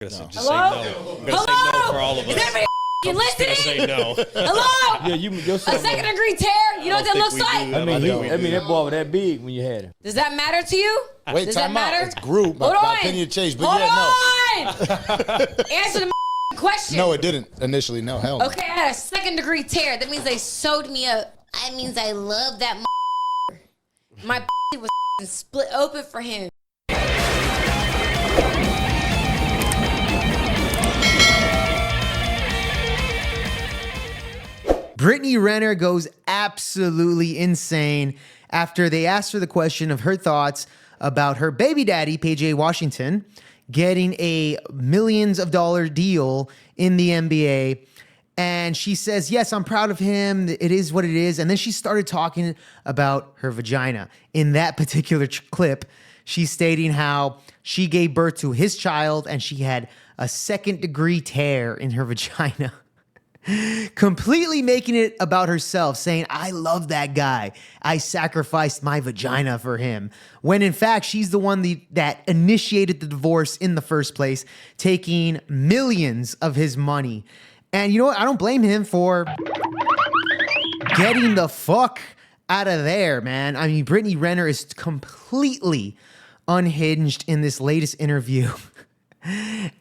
Just Hello? say no. I'm gonna say no for all of us. Is everybody I'm just listening? gonna say no. Hello? Yeah, your A son. second degree tear? You know what that think looks we like? do. I mean, think we do. that boy was that big when you had him. Does that matter to you? Wait, Does that time out. matter? It's group. Hold My on. opinion changed, but Hold yeah, on. Answer the question. no. No, it didn't initially. No, hell no. Okay, I had a second degree tear. That means they sewed me up. That means I love that my was split open for him. Brittany Renner goes absolutely insane after they asked her the question of her thoughts about her baby daddy, PJ Washington, getting a millions of dollar deal in the NBA. And she says, yes, I'm proud of him. It is what it is. And then she started talking about her vagina. In that particular clip, she's stating how she gave birth to his child and she had a second degree tear in her vagina. Completely making it about herself, saying, I love that guy. I sacrificed my vagina for him. When in fact, she's the one that initiated the divorce in the first place, taking millions of his money. And you know what? I don't blame him for getting the fuck out of there, man. I mean, Brittany Renner is completely unhinged in this latest interview.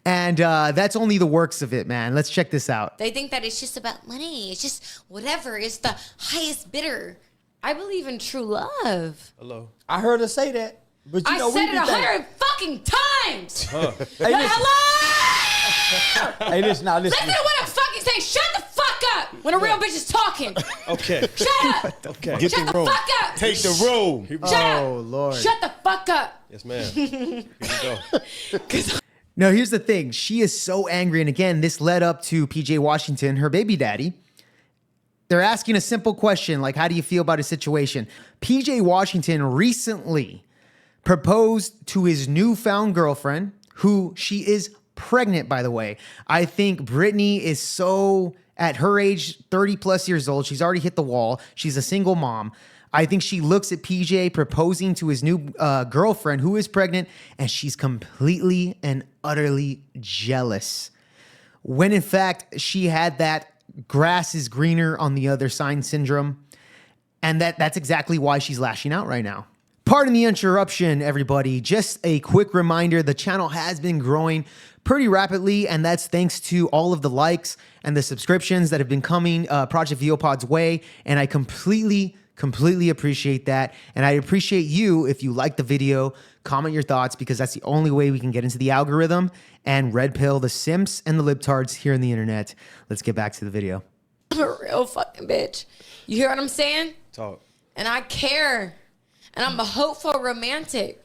And that's only the works of it, man. Let's check this out. They think that it's just about money. It's just whatever. It's the highest bidder. I believe in true love. Hello. I heard her say that. But you I know, said it 100 fucking times. Hey, listen. Hello? Hey, listen, now listen. Listen to what I'm fucking saying. Shut the fuck up when a real bitch is talking. Okay. Shut up. Okay. Get Shut the the room. fuck up. Take the room. Shut up. Oh, Lord. Shut the fuck up. Yes, ma'am. Here we go. No, here's the thing. She is so angry. And again, this led up to PJ Washington, her baby daddy. They're asking a simple question like, how do you feel about his situation? PJ Washington recently proposed to his newfound girlfriend, who she is pregnant, by the way. I think Brittany is so, at her age, 30 plus years old, she's already hit the wall. She's a single mom. I think she looks at PJ proposing to his new girlfriend who is pregnant, and she's completely and utterly jealous. When in fact, she had that grass is greener on the other side syndrome. And that's exactly why she's lashing out right now. Pardon the interruption, everybody. Just a quick reminder, the channel has been growing pretty rapidly, and that's thanks to all of the likes and the subscriptions that have been coming Project VOPod's way, and I completely appreciate that. And I appreciate you if you like the video, comment your thoughts, because that's the only way we can get into the algorithm and red pill the simps and the libtards here on the internet. Let's get back to the video. I'm a real fucking bitch. You hear what I'm saying? Talk. And I care. And I'm a hopeful romantic.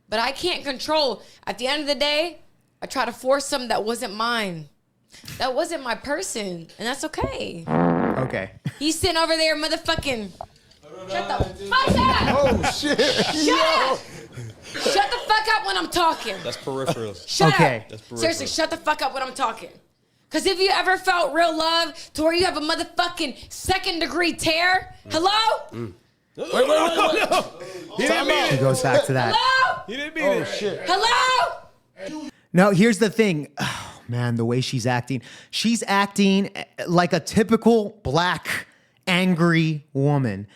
But I can't control. At the end of the day, I try to force something that wasn't mine. That wasn't my person. And that's okay. Okay. He's sitting over there motherfucking... Shut the fuck up! Oh shit! Shut up! Shut the fuck up when I'm talking. That's peripheral. Shut Okay. up. That's peripheral. Seriously, shut the fuck up when I'm talking. Because if you ever felt real love to where you have a motherfucking second degree tear, hello? He goes back to that. Hello? He didn't mean it. Shit. Hello? Now, here's the thing. Oh, man, the way she's acting like a typical black, angry woman.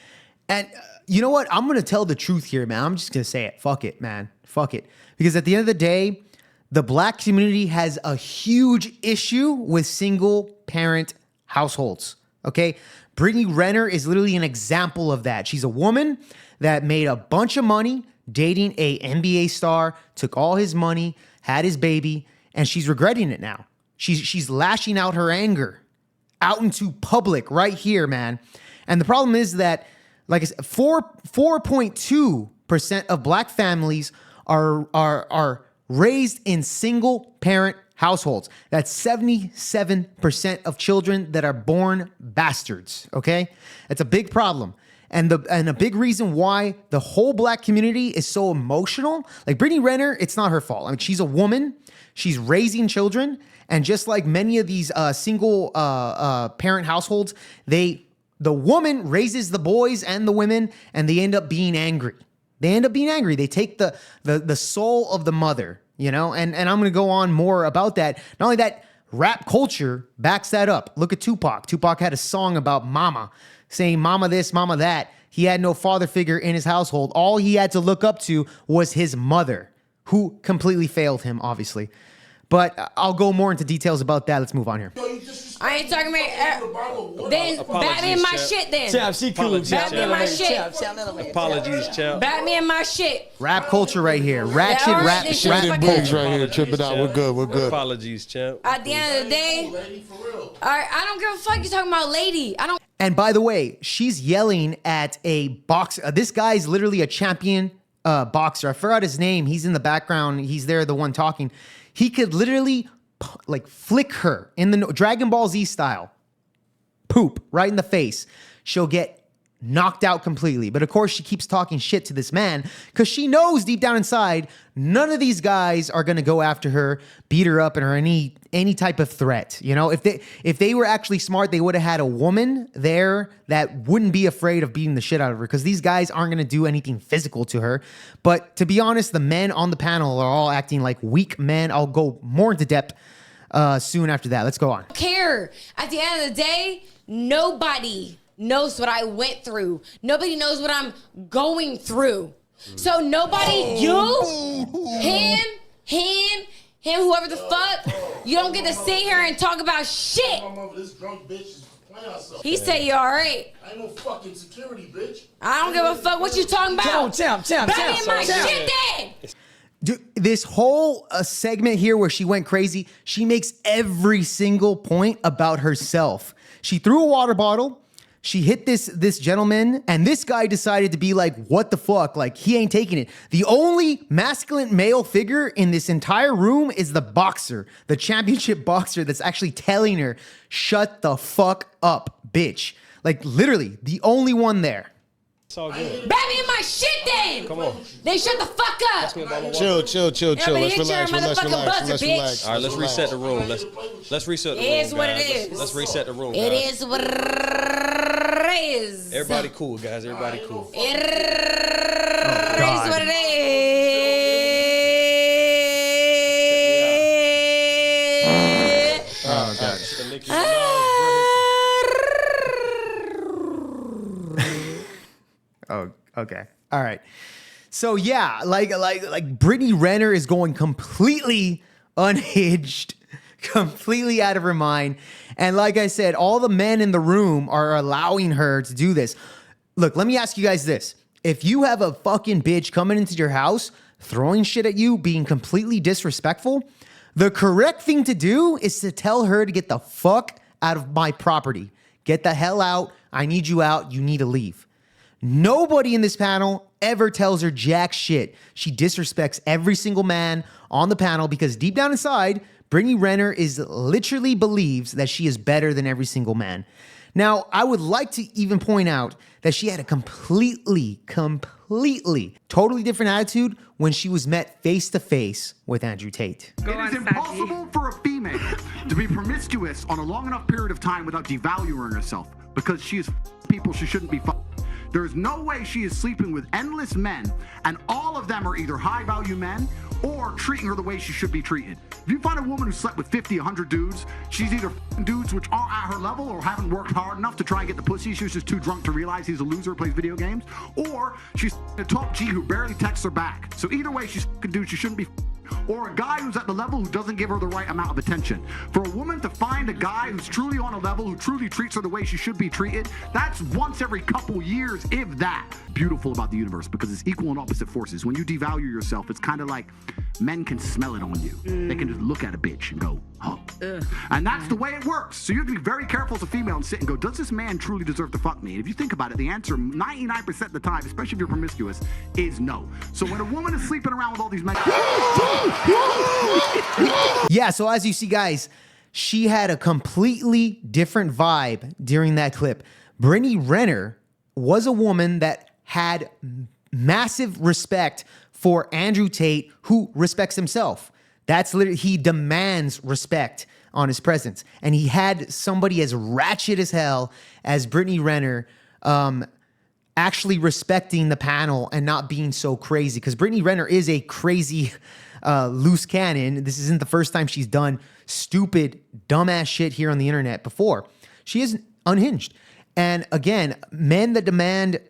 And you know what? I'm going to tell the truth here, man. I'm just going to say it. Fuck it, man. Fuck it. Because at the end of the day, the black community has a huge issue with single parent households. Okay? Brittany Renner is literally an example of that. She's a woman that made a bunch of money dating a NBA star, took all his money, had his baby, and she's regretting it now. She's lashing out her anger out into public right here, man. And the problem is that, like I said, 4.2% of black families are raised in single parent households. That's 77% of children that are born bastards, okay? That's a big problem. And a big reason why the whole black community is so emotional. Like Brittany Renner, it's not her fault. I mean, she's a woman. She's raising children. And just like many of these single parent households, the woman raises the boys and the women, and they end up being angry. They take the soul of the mother. you know? And I'm going to go on more about that. Not only that, rap culture backs that up. Look at Tupac. Tupac had a song about mama, saying mama this, mama that. He had no father figure in his household. All he had to look up to was his mother, who completely failed him, obviously. But I'll go more into details about that. Let's move on here. I ain't talking about. Then bat me in my shit. Then Champ, she cool. Apologies, bat me in my shit. Apologies, champ. Bat me in my shit. Rap culture right here. Ratchet Yeah, all right, rap. this shit Shit fucking- and pokes right here. Trip it out. We're good. We're good. Apologies, champ. At the end of the day, all right, I don't give a fuck. You talking about lady? I don't. And by the way, she's yelling at a boxer. This guy's literally a champion boxer. I forgot his name. He's in the background. He's there, the one talking. He could literally like flick her in the Dragon Ball Z style. Poop right in the face. She'll get knocked out completely. But of course, she keeps talking shit to this man because she knows deep down inside, none of these guys are going to go after her, beat her up, and her any type of threat. You know, if they were actually smart, they would have had a woman there that wouldn't be afraid of beating the shit out of her because these guys aren't going to do anything physical to her. But to be honest, the men on the panel are all acting like weak men. I'll go more into depth soon after that. Let's go on. Care. At the end of the day, nobody knows what I went through. Nobody knows what I'm going through. So nobody, him, whoever the fuck, you don't get to sit here and talk about shit. This drunk bitch is playing herself. He said you all right. I ain't no fucking security, bitch. I don't give a fuck what you talking about. Champ. Bat me in my shit then. Dude, this whole segment here where she went crazy, she makes every single point about herself. She threw a water bottle. She hit this gentleman, and this guy decided to be like, what the fuck? Like, he ain't taking it. The only masculine male figure in this entire room is the boxer, the championship boxer that's actually telling her, shut the fuck up, bitch. Like, literally, the only one there. It's all good. Bat me in my shit then. Come on. Then shut the fuck up. Chill. Yeah, but Let's hit your relax. motherfucking buzzer, bitch. All right, let's reset the room. Let's reset the room. It is what it guys. is. Let's reset the room. It guys. is what it is. Everybody cool, guys. Everybody cool. It God. is what it is. Oh, God. The Nicki Minaj, Oh, okay. All right. So yeah, like Brittany Renner is going completely unhinged, completely out of her mind. And like I said, all the men in the room are allowing her to do this. Look, let me ask you guys this. If you have a fucking bitch coming into your house, throwing shit at you, being completely disrespectful, the correct thing to do is to tell her to get the fuck out of my property. Get the hell out. I need you out. You need to leave. Nobody in this panel ever tells her jack shit. She disrespects every single man on the panel because deep down inside, Brittany Renner is literally believes that she is better than every single man. Now, I would like to even point out that she had a totally different attitude when she was met face to face with Andrew Tate. It is impossible for a female to be promiscuous on a long enough period of time without devaluing herself because she is people she shouldn't be There's no way she is sleeping with endless men and all of them are either high value men or treating her the way she should be treated. If you find a woman who slept with 50, 100 dudes, she's either dudes which aren't at her level or haven't worked hard enough to try and get the pussy. She was just too drunk to realize he's a loser, plays video games. Or she's a top G who barely texts her back. So either way, she's a dude she shouldn't be or a guy who's at the level who doesn't give her the right amount of attention. For a woman to find a guy who's truly on a level, who truly treats her the way she should be treated, that's once every couple years, if that. Beautiful about the universe because it's equal and opposite forces. When you devalue yourself, it's kind of like men can smell it on you. They can just look at a bitch and go, oh. And that's the way it works. So you have to be very careful as a female and sit and go, does this man truly deserve to fuck me? And if you think about it, the answer 99% of the time, especially if you're promiscuous, is no. So when a woman is sleeping around with all these men... Yeah, so as you see, guys, she had a completely different vibe during that clip. Brittany Renner was a woman that had massive respect for Andrew Tate, who respects himself. That's literally, he demands respect on his presence. And he had somebody as ratchet as hell as Brittany Renner actually respecting the panel and not being so crazy. Because Brittany Renner is a crazy loose cannon. This isn't the first time she's done stupid, dumbass shit here on the internet before. She is unhinged. And again, men that demand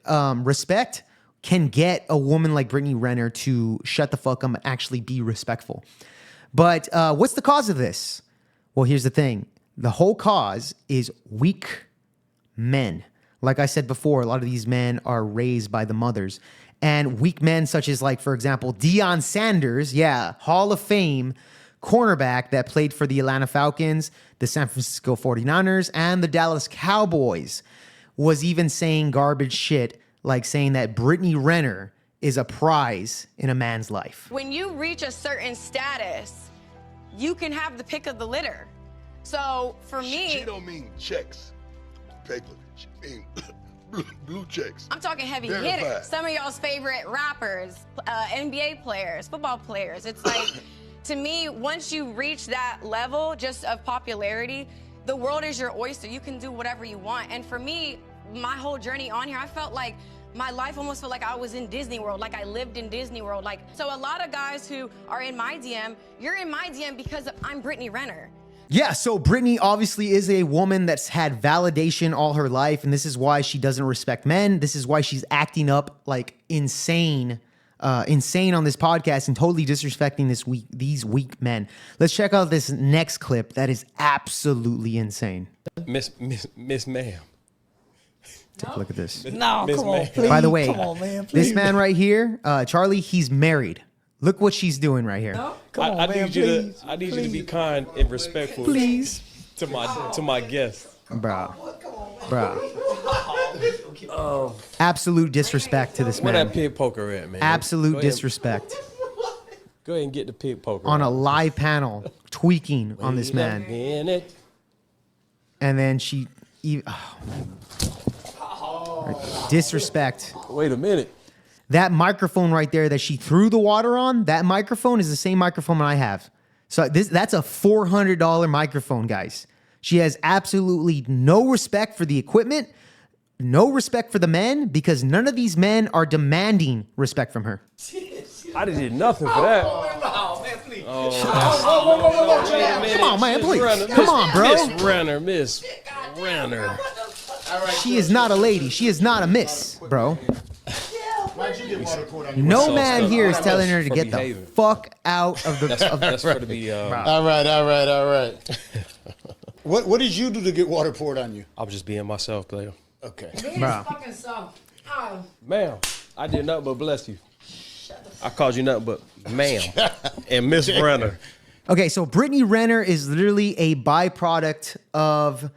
respect can get a woman like Brittany Renner to shut the fuck up and actually be respectful. But what's the cause of this? Well, here's the thing. The whole cause is weak men. Like I said before, a lot of these men are raised by the mothers. And weak men such as, like, for example, Deion Sanders, Hall of Fame cornerback that played for the Atlanta Falcons, the San Francisco 49ers, and the Dallas Cowboys, was even saying garbage shit, like saying that Brittany Renner is a prize in a man's life. When you reach a certain status, you can have the pick of the litter. So for me, She don't mean checks, paper. She mean blue checks. I'm talking heavy Verified. hitters. Some of y'all's favorite rappers, NBA players, football players. It's like, to me, once you reach that level just of popularity, the world is your oyster. You can do whatever you want. And for me, my whole journey on here, I felt like my life almost felt like I was in Disney World, like I lived in Disney World. Like, so a lot of guys who are in my DM, you're in my DM because I'm Brittany Renner. Yeah, so Brittany obviously is a woman that's had validation all her life, and this is why she doesn't respect men. This is why she's acting up like insane on this podcast and totally disrespecting these weak men. Let's check out this next clip that is absolutely insane. Miss Ma'am. Take a look at this. No, Miss come on, Man. please. By the way, come on, man, please. this man right here, Charlie, he's married. Look what she's doing right here. Come on, I man, need you please. to need you to be kind and respectful Please. to my guests. Bro. Absolute disrespect to this Where that man. pig poker at, man? Absolute Go ahead- disrespect. Go ahead and get the pig poker On a out. live panel, tweaking on this Wait a man. minute. And then she... disrespect. Wait a minute. That microphone right there that she threw the water on, that microphone is the same microphone I have. So that's a $400 microphone, guys. She has absolutely no respect for the equipment, no respect for the men, because none of these men are demanding respect from her. I did nothing for that. Come on, man, please. Come on, bro. Miss Renner. She is not a lady. She is not a miss, bro. No man here is telling her to For get the behaving. fuck out of the... That's for to be. All right. What did you do to get water poured on you? I was just being myself, player. Okay. Bro. Fucking self. Oh. Ma'am, I did nothing but bless you. I called you nothing but ma'am and Miss Renner. Okay, so Brittany Renner is literally a byproduct of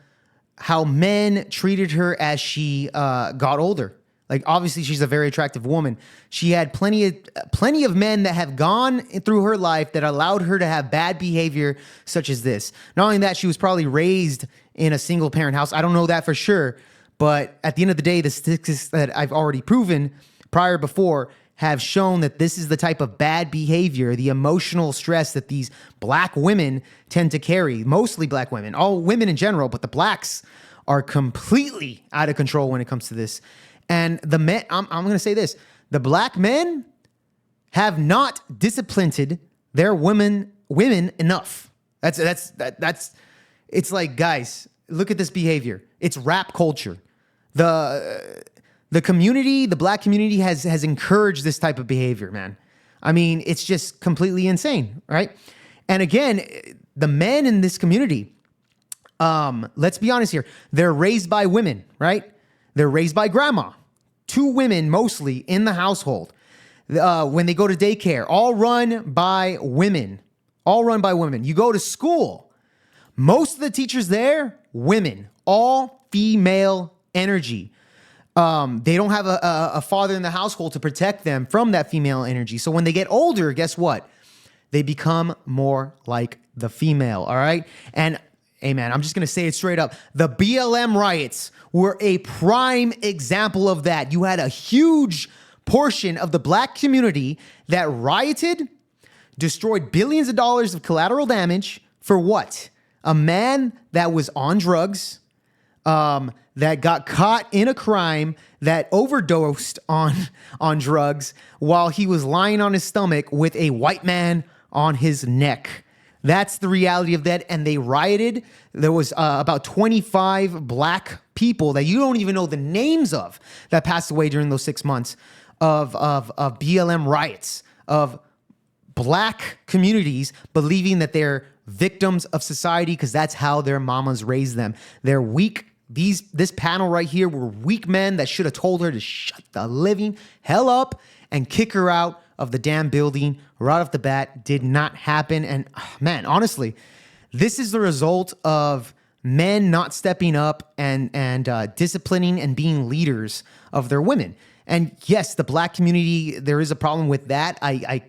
how men treated her as she got older. Like, obviously, she's a very attractive woman. She had plenty of men that have gone through her life that allowed her to have bad behavior such as this. Not only that, she was probably raised in a single-parent house. I don't know that for sure. But at the end of the day, the statistics that I've already proven before have shown that this is the type of bad behavior, the emotional stress that these black women tend to carry. Mostly black women, all women in general, but the blacks are completely out of control when it comes to this. And the men, I'm going to say this, the black men have not disciplined their women enough. That's it's like, guys, look at this behavior. It's rap culture. The community, the black community has encouraged this type of behavior, man. I mean, it's just completely insane, right? And again, the men in this community, let's be honest here, they're raised by women, right? They're raised by grandma. 2 women mostly in the household. When they go to daycare, all run by women. You go to school. Most of the teachers there, women. All female energy. They don't have a father in the household to protect them from that female energy. So when they get older, guess what? They become more like the female, all right? And hey, man, I'm just going to say it straight up. The BLM riots were a prime example of that. You had a huge portion of the black community that rioted, destroyed billions of dollars of collateral damage for what? A man that was on drugs, that got caught in a crime that overdosed on drugs while he was lying on his stomach with a white man on his neck. That's the reality of that. And they rioted. There was about 25 black people that you don't even know the names of that passed away during those 6 months of BLM riots, of black communities believing that they're victims of society because that's how their mamas raised them. They're weak. This panel right here were weak men that should have told her to shut the living hell up and kick her out of the damn building right off the bat. Did not happen. And man, honestly, this is the result of men not stepping up and disciplining and being leaders of their women. And yes, the black community, there is a problem with that. I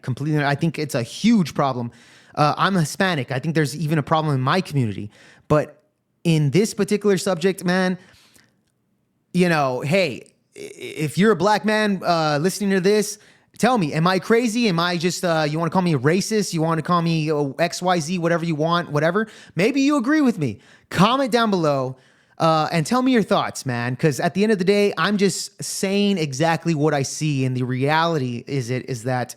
think it's a huge problem. I'm Hispanic. I think there's even a problem in my community. But in this particular subject, man, you know, hey, if you're a black man listening to this, tell me, am I crazy? Am I just, you want to call me a racist? You want to call me XYZ, whatever you want, whatever? Maybe you agree with me. Comment down below and tell me your thoughts, man. Because at the end of the day, I'm just saying exactly what I see. And the reality is that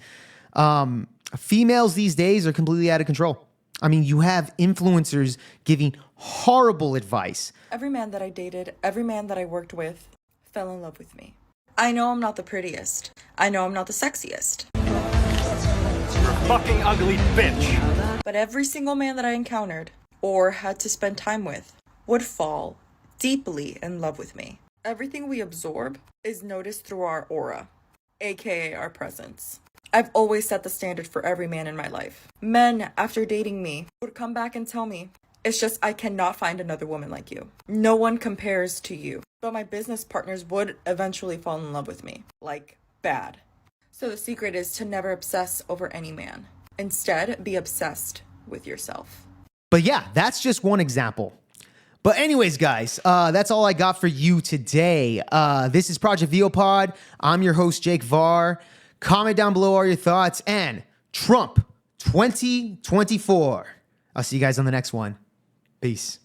females these days are completely out of control. I mean, you have influencers giving horrible advice. Every man that I dated, every man that I worked with fell in love with me. I know I'm not the prettiest. I know I'm not the sexiest. You're a fucking ugly bitch. But every single man that I encountered or had to spend time with would fall deeply in love with me. Everything we absorb is noticed through our aura, aka our presence. I've always set the standard for every man in my life. Men, after dating me, would come back and tell me, it's just I cannot find another woman like you. No one compares to you. But my business partners would eventually fall in love with me. Like, bad. So the secret is to never obsess over any man. Instead, be obsessed with yourself. But yeah, that's just one example. But anyways, guys, that's all I got for you today. This is Project VOPod. I'm your host, Jake Varr. Comment down below all your thoughts. And Trump 2024. I'll see you guys on the next one. Peace.